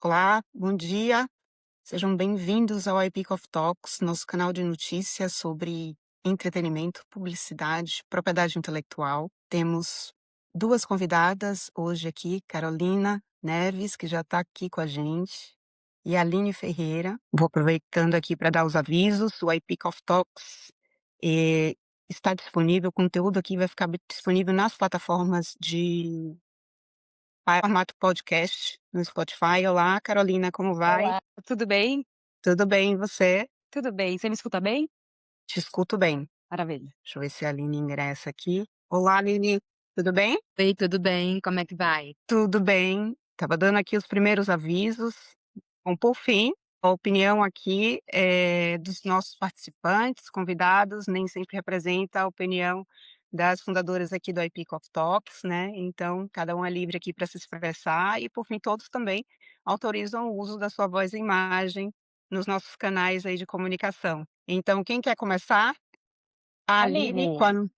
Olá, bom dia. Sejam bem-vindos ao iPeak of Talks, nosso canal de notícias sobre entretenimento, publicidade, propriedade intelectual. Temos duas convidadas hoje aqui, Carolina Neves, que já está aqui com a gente, e a Aline Ferreira. Vou aproveitando aqui para dar os avisos. O iPeak of Talks está disponível, o conteúdo aqui vai ficar disponível nas plataformas de formato podcast no Spotify. Olá, Carolina, como vai? Olá, tudo bem? Tudo bem, e você? Tudo bem. Você me escuta bem? Te escuto bem. Maravilha. Deixa eu ver se a Aline ingressa aqui. Olá, Aline, tudo bem? Oi, tudo bem? Como é que vai? Tudo bem. Estava dando aqui os primeiros avisos. Bom, por fim, a opinião aqui dos nossos participantes, convidados, nem sempre representa a opinião das fundadoras aqui do iPeak of Talks, né? Então, cada um é livre aqui para se expressar e, por fim, todos também autorizam o uso da sua voz e imagem nos nossos canais aí de comunicação. Então, quem quer começar? A Aline, Aline.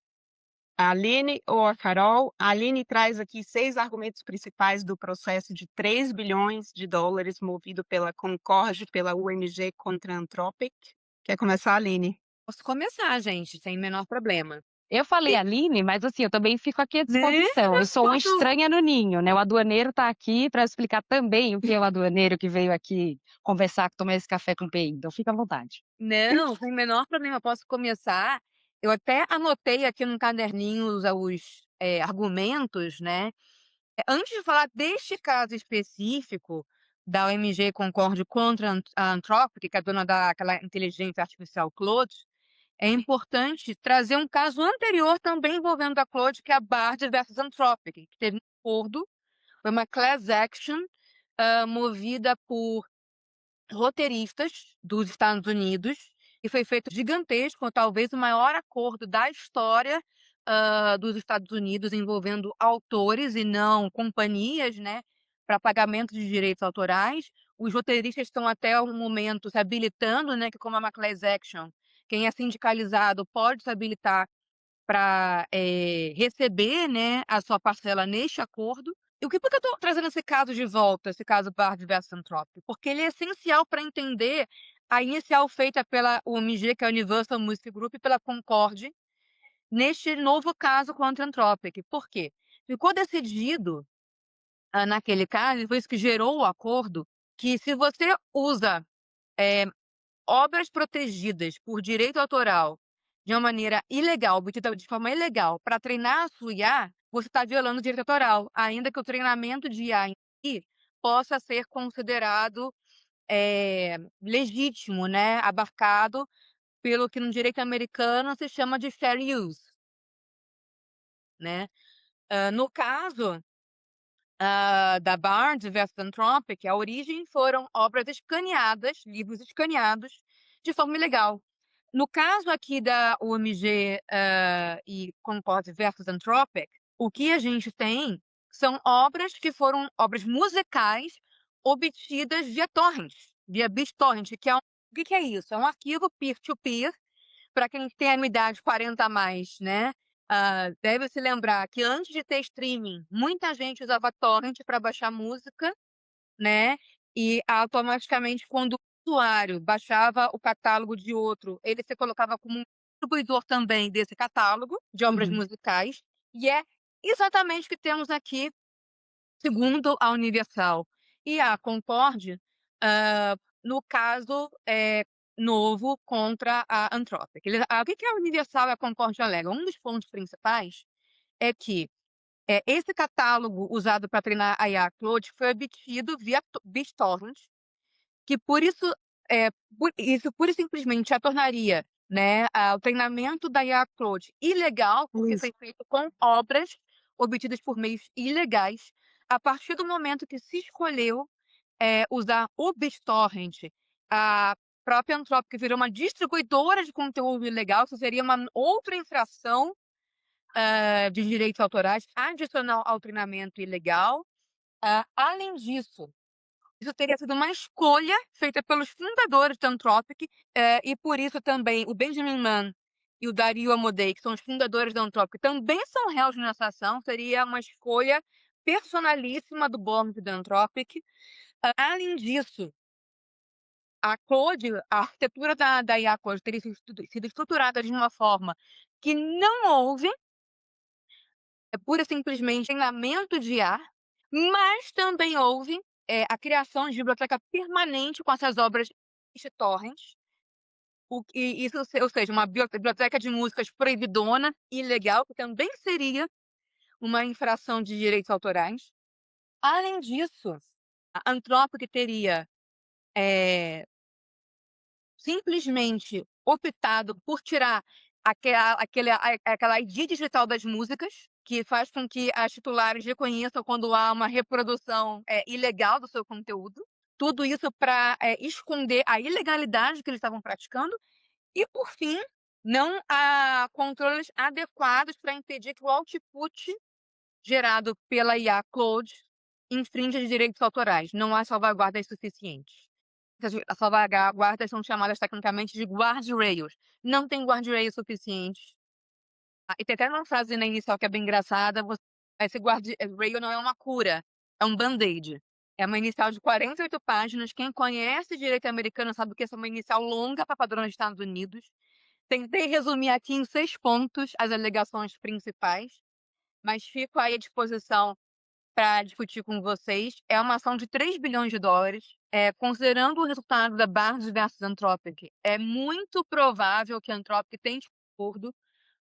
a Aline ou a Carol? A Aline traz aqui 6 argumentos principais do processo de 3 bilhões de dólares movido pela Concorde, pela UNG contra a Anthropic. Quer começar, Aline? Posso começar, gente, sem o menor problema. Eu falei E Aline, mas assim, eu também fico aqui à né? disposição. Eu sou uma Quando estranha no ninho, né? O aduaneiro está aqui para explicar também o que é o aduaneiro que veio aqui conversar, tomar esse café com o PI. Então, fica à vontade. Não, sem o menor problema, posso começar. Eu até anotei aqui no caderninho os argumentos, né? Antes de falar deste caso específico da OMG Concorde contra a Anthropic, que é a dona daquela inteligência artificial Claude, é importante trazer um caso anterior também envolvendo a Claude, que é a Bard versus Anthropic, que teve um acordo, foi uma class action movida por roteiristas dos Estados Unidos, e foi feito gigantesco, talvez o maior acordo da história dos Estados Unidos envolvendo autores e não companhias, né, para pagamento de direitos autorais. Os roteiristas estão até o momento se habilitando, né, que como é uma class action, quem é sindicalizado pode se habilitar para receber, né, a sua parcela neste acordo. E por que eu estou trazendo esse caso de volta, esse caso Bard versus Anthropic? Porque ele é essencial para entender a inicial feita pela UMG, que é a Universal Music Group, e pela Concorde, neste novo caso contra a Anthropic. Por quê? Ficou decidido, naquele caso, e foi isso que gerou o acordo, que se você usa eh, obras protegidas por direito autoral de uma maneira ilegal, obtida de forma ilegal, para treinar a sua IA, você está violando o direito autoral, ainda que o treinamento de IA em si possa ser considerado legítimo, né, abarcado pelo que no direito americano se chama de fair use, né. No caso, da Bard versus Anthropic, a origem foram obras escaneadas, livros escaneados de forma ilegal. No caso aqui da UMG, e Concorde versus Anthropic, o que a gente tem são obras que foram obras musicais obtidas via torrent, via BitTorrent, que é o que é isso? É um arquivo peer-to-peer, para quem tem a minha idade 40 a mais, né, deve se lembrar que antes de ter streaming, muita gente usava torrent para baixar música, né, e automaticamente quando o usuário baixava o catálogo de outro, ele se colocava como um distribuidor também desse catálogo de obras Uhum. musicais, e é exatamente o que temos aqui, segundo a Universal. E a Concorde, no caso, novo contra a Anthropic. O que que a Universal e a Concorde alegam? Um dos pontos principais é que esse catálogo usado para treinar a IA Claude foi obtido via BitTorrent, que isso pura e simplesmente a tornaria, né, o treinamento da IA Claude ilegal, porque Isso. foi feito com obras obtidas por meios ilegais. A partir do momento que se escolheu, usar o BitTorrent, a própria Anthropic virou uma distribuidora de conteúdo ilegal, isso seria uma outra infração de direitos autorais, adicional ao treinamento ilegal. Além disso, isso teria sido uma escolha feita pelos fundadores da Anthropic, e por isso também o Benjamin Mann e o Dario Amodei, que são os fundadores da Anthropic, também são réus nessa ação, seria uma escolha personalíssima do board da Anthropic. Além disso, a arquitetura da IA Code teria sido estruturada de uma forma que não houve, pura e simplesmente treinamento de IA, mas também houve, a criação de biblioteca permanente com essas obras de torrents, o que isso ou seja, uma biblioteca de músicas proibidona, ilegal, que também seria uma infração de direitos autorais. Além disso, a Anthropic teria, eh, simplesmente optado por tirar aquela ID digital das músicas, que faz com que as titulares reconheçam quando há uma reprodução, ilegal do seu conteúdo. Tudo isso para esconder a ilegalidade que eles estavam praticando. E, por fim, não há controles adequados para impedir que o output gerado pela IA Claude infrinja os direitos autorais. Não há salvaguardas suficientes. As salvaguardas são chamadas tecnicamente de guardrails. Não tem guardrails suficientes. E tem até uma frase na inicial que é bem engraçada, esse guardrail não é uma cura, é um band-aid. É uma inicial de 48 páginas, quem conhece direito americano sabe que essa é uma inicial longa para padrões dos Estados Unidos. Tentei resumir aqui em 6 pontos as alegações principais, mas fico aí à disposição para discutir com vocês. É uma ação de 3 bilhões de dólares. Considerando o resultado da Barnes versus Anthropic, é muito provável que a Anthropic tente um acordo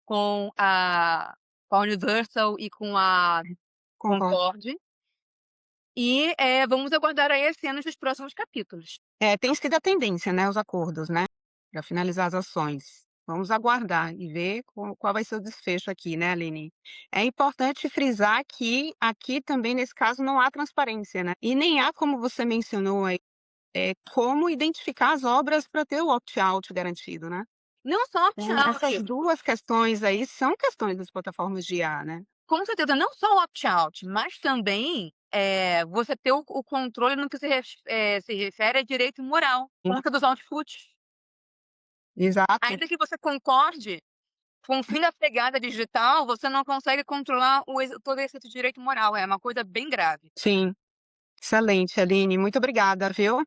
com a Universal e com a Concordo. Concorde. E, vamos aguardar aí as cenas dos próximos capítulos. Tem sido a tendência, né, os acordos, né, para finalizar as ações. Vamos aguardar e ver qual vai ser o desfecho aqui, né, Aline. É importante frisar que aqui também, nesse caso, não há transparência, né, e nem há, como você mencionou aí, como identificar as obras para ter o opt-out garantido, né. Não só Então essas opt-out, 2 questões aí são questões das plataformas de IA, né. com certeza, não só o opt-out, mas também, você ter o controle no que se refere a direito moral, Sim. conta dos outputs. Exato. Ainda que você concorde com o fim da pegada digital, você não consegue controlar todo esse direito moral, é uma coisa bem grave. Sim. Excelente, Aline, muito obrigada, viu.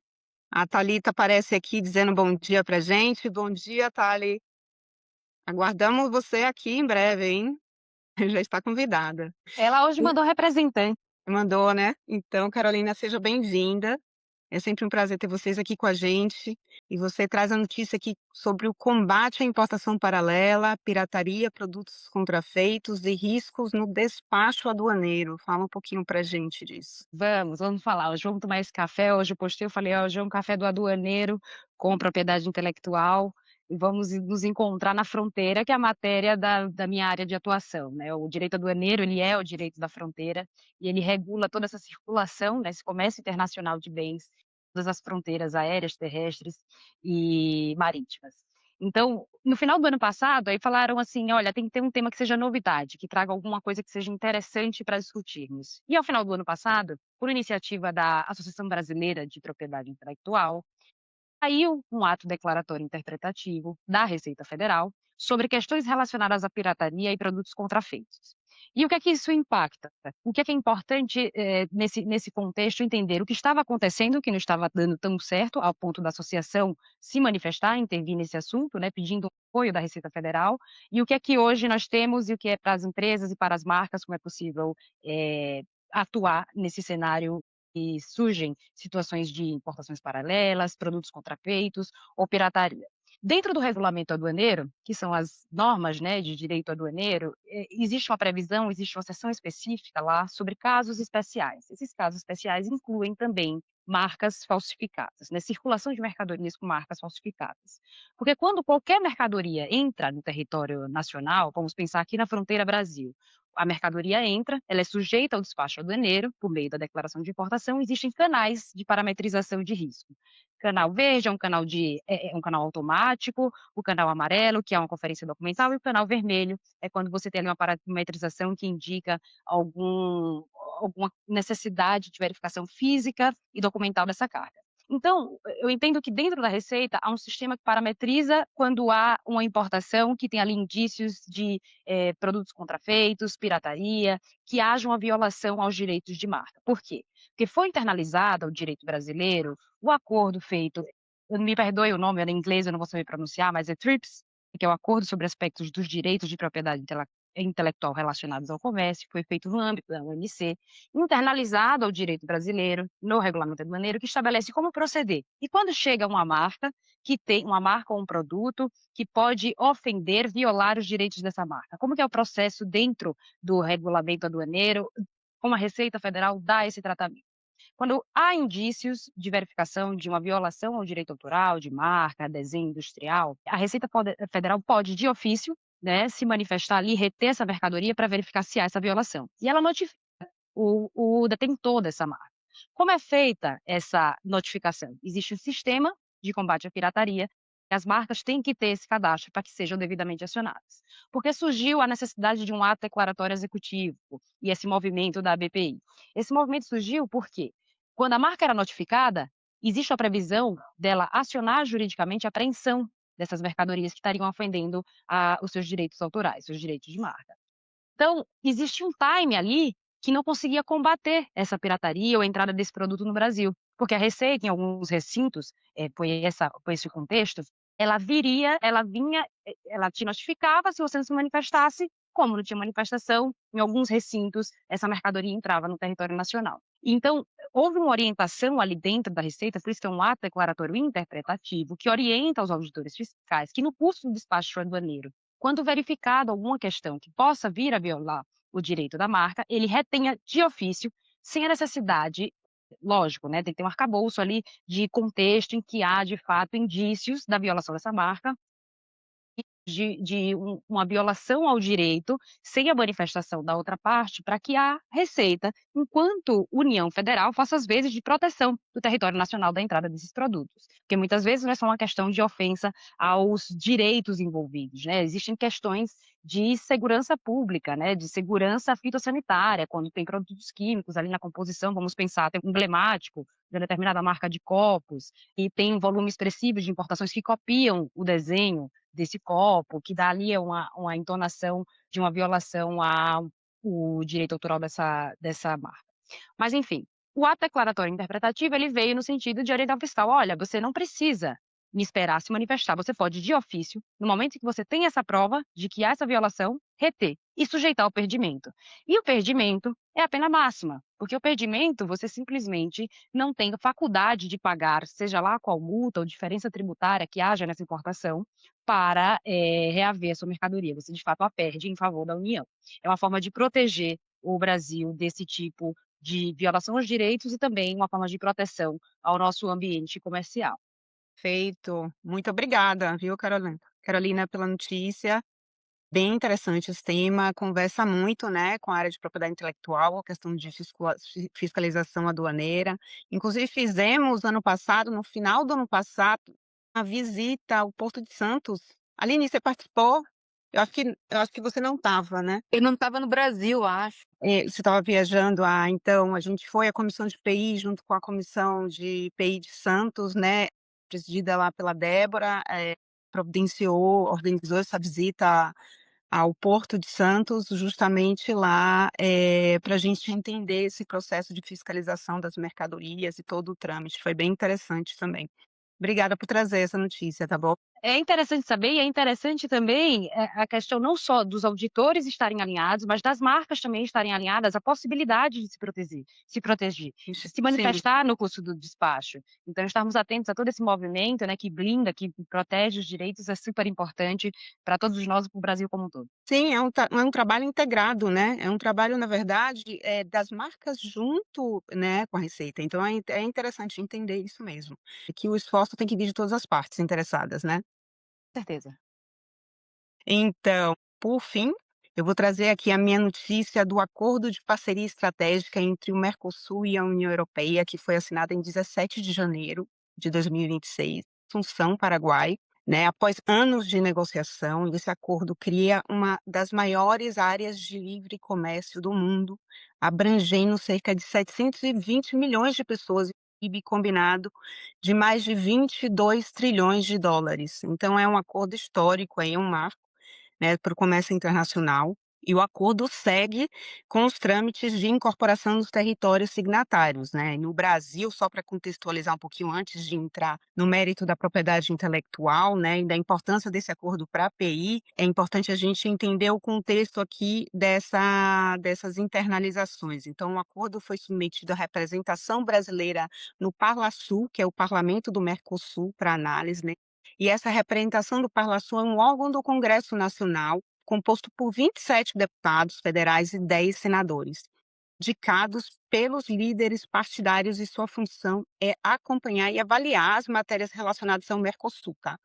A Thalita aparece aqui dizendo bom dia pra gente. Bom dia, Thali. Aguardamos você aqui em breve, hein. Já está convidada. Ela hoje E mandou representante. mandou, né. Então, Carolina, seja bem-vinda. É sempre um prazer ter vocês aqui com a gente. E você traz a notícia aqui sobre o combate à importação paralela, pirataria, produtos contrafeitos e riscos no despacho aduaneiro. Fala um pouquinho pra gente disso. Vamos falar. Hoje vamos tomar esse café. Hoje eu postei, eu falei: "Ó, hoje é um café do aduaneiro com propriedade intelectual e vamos nos encontrar na fronteira", que é a matéria da minha área de atuação, né. O direito aduaneiro, ele é o direito da fronteira e ele regula toda essa circulação, né, esse comércio internacional de bens, todas as fronteiras aéreas, terrestres e marítimas. Então, no final do ano passado, aí falaram assim: "Olha, tem que ter um tema que seja novidade, que traga alguma coisa que seja interessante para discutirmos". E ao final do ano passado, por iniciativa da Associação Brasileira de Propriedade Intelectual, saiu um ato declaratório interpretativo da Receita Federal sobre questões relacionadas à pirataria e produtos contrafeitos. E o que é que isso impacta? O que é importante, nesse contexto entender o que estava acontecendo, que não estava dando tão certo, ao ponto da associação se manifestar, intervir nesse assunto, né, pedindo apoio da Receita Federal, e o que é que hoje nós temos e o que é para as empresas e para as marcas, como é possível, atuar nesse cenário e surgem situações de importações paralelas, produtos contrafeitos ou pirataria. Dentro do regulamento aduaneiro, que são as normas, né, de direito aduaneiro, existe uma previsão, existe uma seção específica lá sobre casos especiais. Esses casos especiais incluem também marcas falsificadas, né, circulação de mercadorias com marcas falsificadas. Porque quando qualquer mercadoria entra no território nacional, vamos pensar aqui na fronteira Brasil, a mercadoria entra, ela é sujeita ao despacho aduaneiro, por meio da declaração de importação, existem canais de parametrização de risco. Canal verde é um canal um canal automático, o canal amarelo, que é uma conferência documental, e o canal vermelho é quando você tem ali uma parametrização que indica alguma necessidade de verificação física e documental dessa carga. Então, eu entendo que dentro da Receita há um sistema que parametriza quando há uma importação que tem ali indícios de, produtos contrafeitos, pirataria, que haja uma violação aos direitos de marca. Por quê? Porque foi internalizado ao direito brasileiro o acordo feito, me perdoe o nome, era em inglês, eu não vou saber pronunciar, mas é TRIPS, que é o Acordo sobre Aspectos dos Direitos de Propriedade Intelectual Relacionados ao Comércio, foi feito no âmbito da OMC, internalizado ao direito brasileiro, no regulamento aduaneiro, que estabelece como proceder. E quando chega uma marca que tem uma marca ou um produto que pode ofender, violar os direitos dessa marca, como que é o processo dentro do regulamento aduaneiro, como a Receita Federal dá esse tratamento? Quando há indícios de verificação de uma violação ao direito autoral, de marca, desenho industrial, a Federal pode, de ofício, né, se manifestar ali, reter essa mercadoria para verificar se há essa violação. E ela notifica o detentor dessa marca. Como é feita essa notificação? Existe um sistema de combate à pirataria, e as marcas têm que ter esse cadastro para que sejam devidamente acionadas. Porque surgiu a necessidade de um ato declaratório executivo e esse movimento da ABPI. Esse movimento surgiu porque, quando a marca era notificada, existe a previsão dela acionar juridicamente a apreensão dessas mercadorias que estariam ofendendo os seus direitos autorais, os direitos de marca. Então, existia um time ali que não conseguia combater essa pirataria ou a entrada desse produto no Brasil, porque a Receita, em alguns recintos, foi esse o contexto, ela te notificava se você não se manifestasse, como não tinha manifestação, em alguns recintos essa mercadoria entrava no território nacional. Então, houve uma orientação ali dentro da Receita, por isso que é um ato declaratório interpretativo, que orienta os auditores fiscais que no curso do despacho aduaneiro, quando verificado alguma questão que possa vir a violar o direito da marca, ele retenha de ofício, sem a necessidade, lógico, né, tem que ter um arcabouço ali de contexto em que há, de fato, indícios da violação dessa marca, uma violação ao direito, sem a manifestação da outra parte, para que a Receita, enquanto União Federal, faça as vezes de proteção do território nacional da entrada desses produtos. Porque muitas vezes não é só uma questão de ofensa aos direitos envolvidos, né? Existem questões de segurança pública, né? De segurança fitossanitária, quando tem produtos químicos ali na composição, vamos pensar, tem um emblemático de uma determinada marca de copos, e tem um volume expressivo de importações que copiam o desenho desse copo, que dá ali uma entonação de uma violação ao o direito autoral dessa marca. Mas enfim, o ato declaratório interpretativo, ele veio no sentido de orientar o fiscal: "Olha, você não precisa me esperar se manifestar, você pode, de ofício, no momento em que você tem essa prova de que há essa violação, reter e sujeitar ao perdimento". E o perdimento é a pena máxima, porque o perdimento você simplesmente não tem faculdade de pagar, seja lá qual multa ou diferença tributária que haja nessa importação, para, reaver a sua mercadoria, você de fato a perde em favor da União. É uma forma de proteger o Brasil desse tipo de violação aos direitos e também uma forma de proteção ao nosso ambiente comercial. Feito. Muito obrigada, viu, Carolina, pela notícia. Bem interessante esse tema, conversa muito, né, com a área de propriedade intelectual, a questão de fiscalização aduaneira. Inclusive fizemos ano passado, no final do ano passado, uma visita ao Porto de Santos. Aline, você participou? Eu acho que você não estava, né? Eu não estava no Brasil, acho. Você estava viajando, então a gente foi à comissão de PI junto com a comissão de PI de Santos, né, presidida lá pela Débora, organizou essa visita ao Porto de Santos, justamente lá, pra gente entender esse processo de fiscalização das mercadorias e todo o trâmite, foi bem interessante também. Obrigada por trazer essa notícia, tá bom? É interessante saber e é interessante também, a questão não só dos auditores estarem alinhados, mas das marcas também estarem alinhadas à possibilidade de se proteger, de se Sim. manifestar no curso do despacho. Então estarmos atentos a todo esse movimento, né, que blinda, que protege os direitos é super importante para todos nós e para o Brasil como um todo. Sim, é um trabalho integrado, né, é um trabalho, na verdade, das marcas junto, né, com a Receita, então é interessante entender isso mesmo, que o esforço tem que vir de todas as partes interessadas, né. Com certeza. Então, por fim, eu vou trazer aqui a minha notícia do acordo de parceria estratégica entre o Mercosul e a União Europeia, que foi assinado em 17 de janeiro de 2026, Assunção, Paraguai, né? Após anos de negociação, esse acordo cria uma das maiores áreas de livre comércio do mundo, abrangendo cerca de 720 milhões de pessoas PIB combinado de mais de 22 trilhões de dólares. Então é um acordo histórico aí, um marco, né, para o comércio internacional. E o acordo segue com os trâmites de incorporação dos territórios signatários, né? No Brasil, só para contextualizar um pouquinho antes de entrar no mérito da propriedade intelectual, né, e da importância desse acordo para a API, é importante a gente entender o contexto aqui dessas internalizações. Então, o acordo foi submetido à representação brasileira no Parlasul, que é o Parlamento do Mercosul, para análise, né? E essa representação do Parlasul é um órgão do Congresso Nacional, composto por 27 deputados federais e 10 senadores, indicados pelos líderes partidários, e sua função é acompanhar e avaliar as matérias relacionadas ao Mercosul, tá?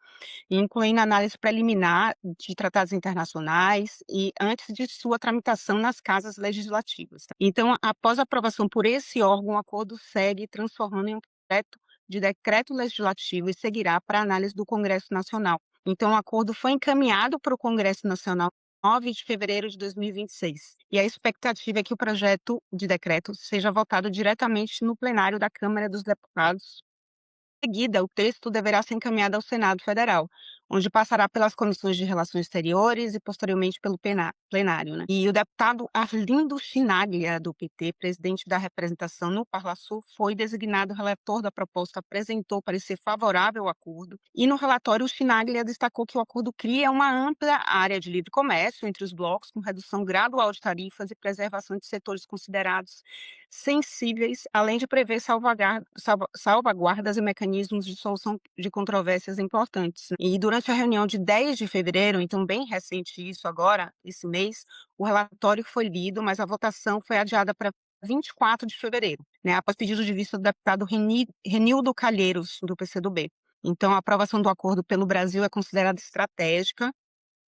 Incluindo análise preliminar de tratados internacionais e antes de sua tramitação nas casas legislativas, tá? Então, após a aprovação por esse órgão, o acordo segue transformando em um projeto de decreto legislativo e seguirá para análise do Congresso Nacional. Então, o acordo foi encaminhado para o Congresso Nacional 9 de fevereiro de 2026. E a expectativa é que o projeto de decreto seja votado diretamente no plenário da Câmara dos Deputados. Em seguida, o texto deverá ser encaminhado ao Senado Federal, onde passará pelas comissões de Relações Exteriores e posteriormente pelo plenário, né? E o deputado Arlindo Chinaglia, do PT, presidente da representação no Parlasul, foi designado relator da proposta, apresentou parecer favorável ao acordo, e no relatório o Chinaglia destacou que o acordo cria uma ampla área de livre comércio entre os blocos, com redução gradual de tarifas e preservação de setores considerados sensíveis, além de prever salvaguardas e mecanismos de solução de controvérsias importantes, né? E durante a reunião de 10 de fevereiro, então bem recente isso agora, esse mês, o relatório foi lido, mas a votação foi adiada para 24 de fevereiro, né, após pedido de vista do deputado Renildo Calheiros, do PCdoB. Então, a aprovação do acordo pelo Brasil é considerada estratégica,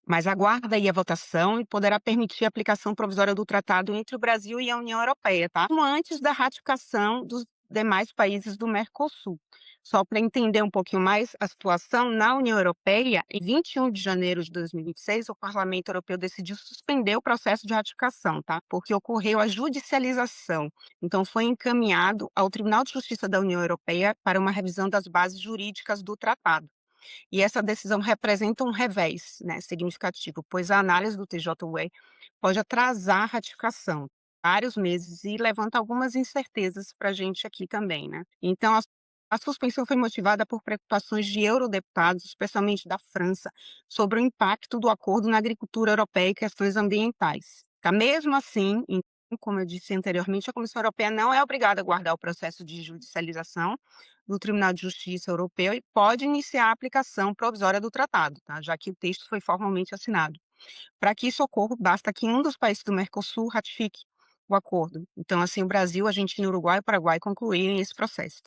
mas aguarda aí a votação e poderá permitir a aplicação provisória do tratado entre o Brasil e a União Europeia, tá? Como antes da ratificação dos demais países do Mercosul. Só para entender um pouquinho mais a situação, na União Europeia, em 21 de janeiro de 2026, o Parlamento Europeu decidiu suspender o processo de ratificação, tá? Porque ocorreu a judicialização. Então, foi encaminhado ao Tribunal de Justiça da União Europeia para uma revisão das bases jurídicas do tratado. E essa decisão representa um revés, né, significativo, pois a análise do TJUE pode atrasar a ratificação vários meses e levanta algumas incertezas para a gente aqui também, né? Então, a suspensão foi motivada por preocupações de eurodeputados, especialmente da França, sobre o impacto do acordo na agricultura europeia e questões ambientais. Tá? Mesmo assim, como eu disse anteriormente, a Comissão Europeia não é obrigada a guardar o processo de judicialização do Tribunal de Justiça Europeu e pode iniciar a aplicação provisória do tratado, tá? Já que o texto foi formalmente assinado. Para que isso ocorra, basta que um dos países do Mercosul ratifique o acordo. Então, assim, o Brasil, a Argentina, Uruguai e o Paraguai concluírem esse processo.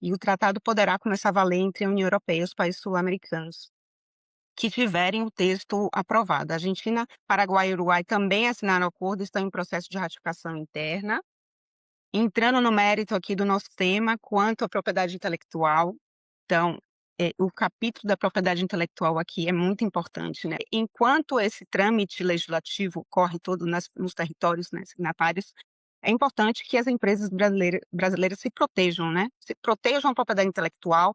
E o tratado poderá começar a valer entre a União Europeia e os países sul-americanos que tiverem o texto aprovado. A Argentina, Paraguai e Uruguai também assinaram o acordo, estão em processo de ratificação interna. Entrando no mérito aqui do nosso tema, quanto à propriedade intelectual, então, o capítulo da propriedade intelectual aqui é muito importante, né? Enquanto esse trâmite legislativo corre todo nos territórios, né, signatários, é importante que as empresas brasileiras se protejam, né? Se protejam a propriedade intelectual,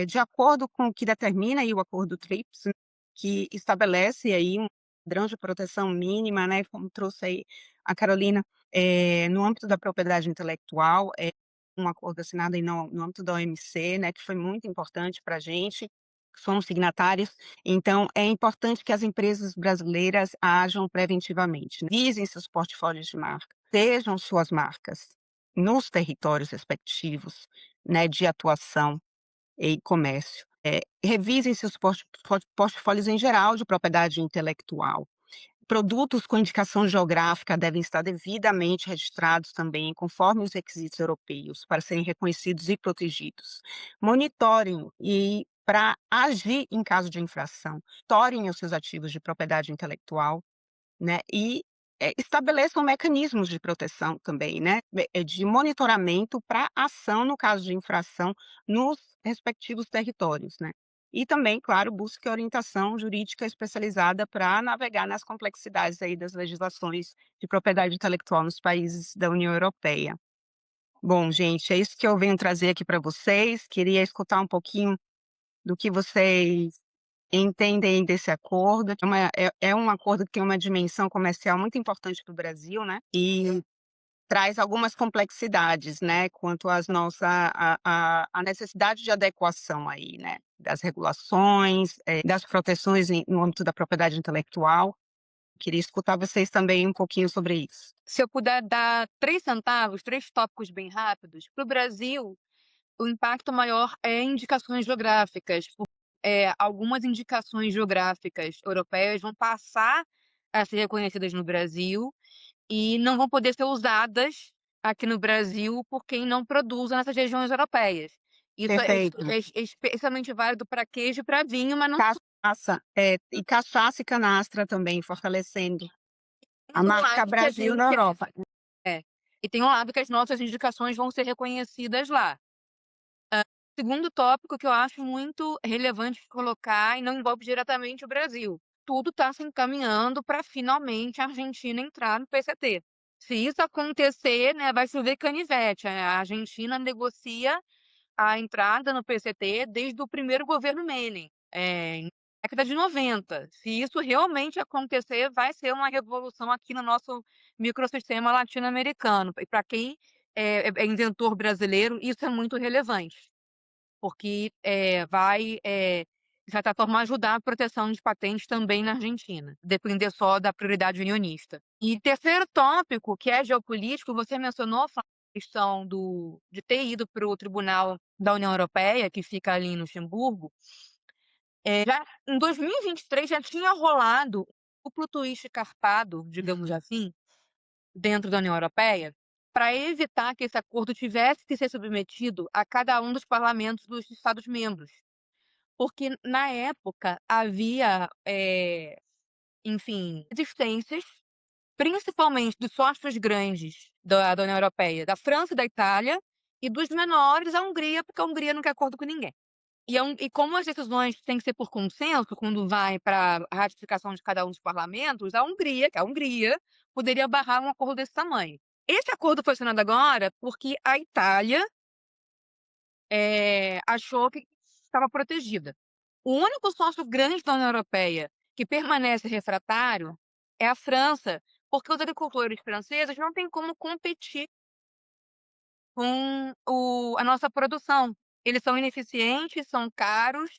de acordo com o que determina aí o acordo TRIPS, né, que estabelece aí um padrão de proteção mínima, né? Como trouxe aí a Carolina, no âmbito da propriedade intelectual, um acordo assinado aí no âmbito da OMC, né, que foi muito importante para a gente, somos signatários, então é importante que as empresas brasileiras ajam preventivamente, né? Visem seus portfólios de marca, sejam suas marcas nos territórios respectivos, né, de atuação e comércio. Revisem seus portfólios em geral de propriedade intelectual. Produtos com indicação geográfica devem estar devidamente registrados também, conforme os requisitos europeus, para serem reconhecidos e protegidos. Monitorem e para agir em caso de infração, monitorem os seus ativos de propriedade intelectual, né, e estabeleçam mecanismos de proteção também, né, de monitoramento para ação no caso de infração nos respectivos territórios, né. E também, claro, busque orientação jurídica especializada para navegar nas complexidades aí das legislações de propriedade intelectual nos países da União Europeia. Bom, gente, é isso que eu venho trazer aqui para vocês. Queria escutar um pouquinho do que vocês entendem desse acordo. É um acordo que tem uma dimensão comercial muito importante para o Brasil, né? E traz algumas complexidades, né, quanto às a necessidade de adequação aí, né, das regulações, das proteções no âmbito da propriedade intelectual. Queria escutar vocês também um pouquinho sobre isso. Se eu puder dar 3 centavos, 3 tópicos bem rápidos, para o Brasil, o impacto maior é indicações geográficas. Algumas indicações geográficas europeias vão passar a ser reconhecidas no Brasil e não vão poder ser usadas aqui no Brasil por quem não produz nessas regiões europeias. Isso Perfeito. é especialmente válido para queijo e para vinho, mas não Cachaça, e cachaça e canastra também, fortalecendo a tem um marca lado que a Brasil na gente Europa. e tem um lado que as nossas indicações vão ser reconhecidas lá. Segundo tópico que eu acho muito relevante colocar e não envolve diretamente o Brasil. Tudo está se encaminhando para finalmente a Argentina entrar no PCT. Se isso acontecer, né, vai chover canivete. A Argentina negocia a entrada no PCT desde o primeiro governo Menem, na década de 90. Se isso realmente acontecer, vai ser uma revolução aqui no nosso microsistema latino-americano. E para quem é inventor brasileiro, isso é muito relevante, porque de certa forma, ajudar a proteção de patentes também na Argentina, depender só da prioridade unionista. E terceiro tópico, que é geopolítico, você mencionou a questão de ter ido para o Tribunal da União Europeia, que fica ali em Luxemburgo. Já em 2023 já tinha rolado um duplo twist carpado, digamos assim, dentro da União Europeia, para evitar que esse acordo tivesse que ser submetido a cada um dos parlamentos dos Estados-membros. Porque, na época, havia, enfim, resistências, principalmente dos sócios grandes da União Europeia, da França e da Itália, e dos menores, a Hungria, porque a Hungria não quer acordo com ninguém. E como as decisões têm que ser por consenso, quando vai para a ratificação de cada um dos parlamentos, a Hungria, que é a Hungria, poderia barrar um acordo desse tamanho. Esse acordo foi assinado agora porque a Itália achou que estava protegida. O único sócio grande da União Europeia que permanece refratário é a França, porque os agricultores franceses não têm como competir com a nossa produção. Eles são ineficientes, são caros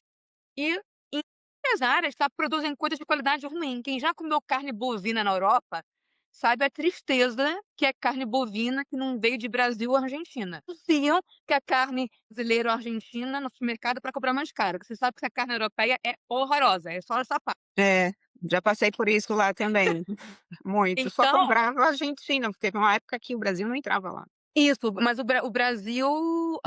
e em muitas áreas, tá, produzem coisas de qualidade ruim. Quem já comeu carne bovina na Europa sabe a tristeza que é carne bovina que não veio de Brasil ou Argentina. Anunciam que a carne brasileira ou argentina no supermercado para comprar mais cara. Você sabe que a carne europeia é horrorosa, é só essa parte. É, já passei por isso lá também, muito. Só Então, comprava a Argentina, porque teve uma época que o Brasil não entrava lá. isso, mas o Brasil,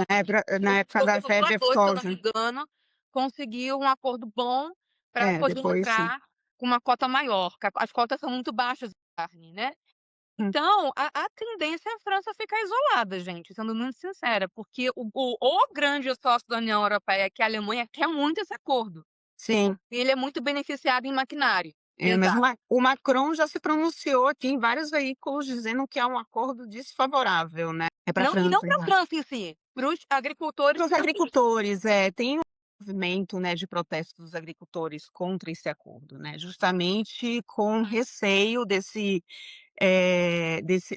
Na época da o febre Lula, se eu não me aftosa. engano, conseguiu um acordo bom para poder Depois sim. entrar com uma cota maior, porque as cotas são muito baixas de carne, né. Hum. Então, a tendência é a França ficar isolada, gente, sendo muito sincera, porque o grande sócio da União Europeia, que é a Alemanha, quer muito esse acordo. Sim. E ele é muito beneficiado em maquinário Mas pesado. o Macron já se pronunciou aqui em vários veículos dizendo que é um acordo desfavorável, né, para a Não, e não França. para a França em si, para os agricultores. Para os agricultores, tem um movimento, né, de protesto dos agricultores contra esse acordo, né, justamente com receio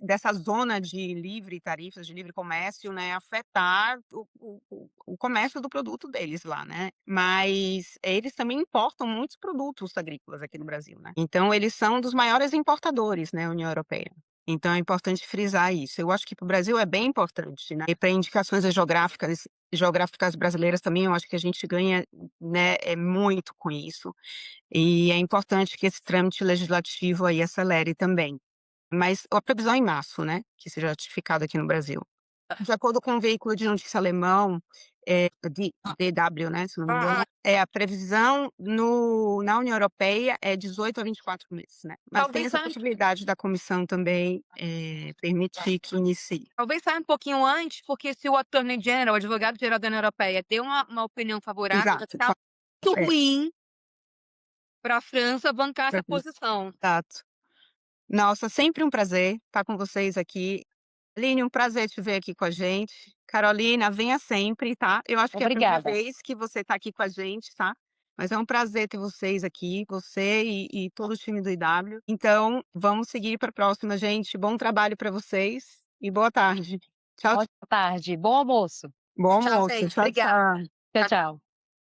dessa zona de livre tarifas, de livre comércio, né, afetar o comércio do produto deles lá, né. Mas eles também importam muitos produtos agrícolas aqui no Brasil, né. Então eles são dos maiores importadores, né, União Europeia. Então é importante frisar isso. Eu acho que para o Brasil é bem importante, né, e para indicações geográficas brasileiras também, eu acho que a gente ganha, né, muito com isso. E é importante que esse trâmite legislativo aí acelere também. Mas a previsão é em março, né, que seja ratificado aqui no Brasil. De acordo com um veículo de notícia alemão, DW, né, se não me engano, a previsão na União Europeia é 18 a 24 meses, né. Mas tem Talvez essa saia possibilidade da comissão também, permitir que inicie. talvez saia um pouquinho antes, porque se o Attorney General, o advogado-geral da União Europeia, der uma opinião favorável, já Exato, tá muito é, ruim para a França bancar essa pra posição. exato. Nossa, sempre um prazer estar com vocês aqui. Aline, um prazer te ver aqui com a gente. Carolina, venha sempre, tá? Eu acho que é a primeira Obrigada. vez que você está aqui com a gente, tá? Mas é um prazer ter vocês aqui, você e todo o time do IW. Então, vamos seguir para a próxima, gente. Bom trabalho para vocês e boa tarde. Tchau, Ótima tarde, bom almoço. bom Tchau, almoço. gente. Tchau, Obrigada. tchau. Tchau, tchau.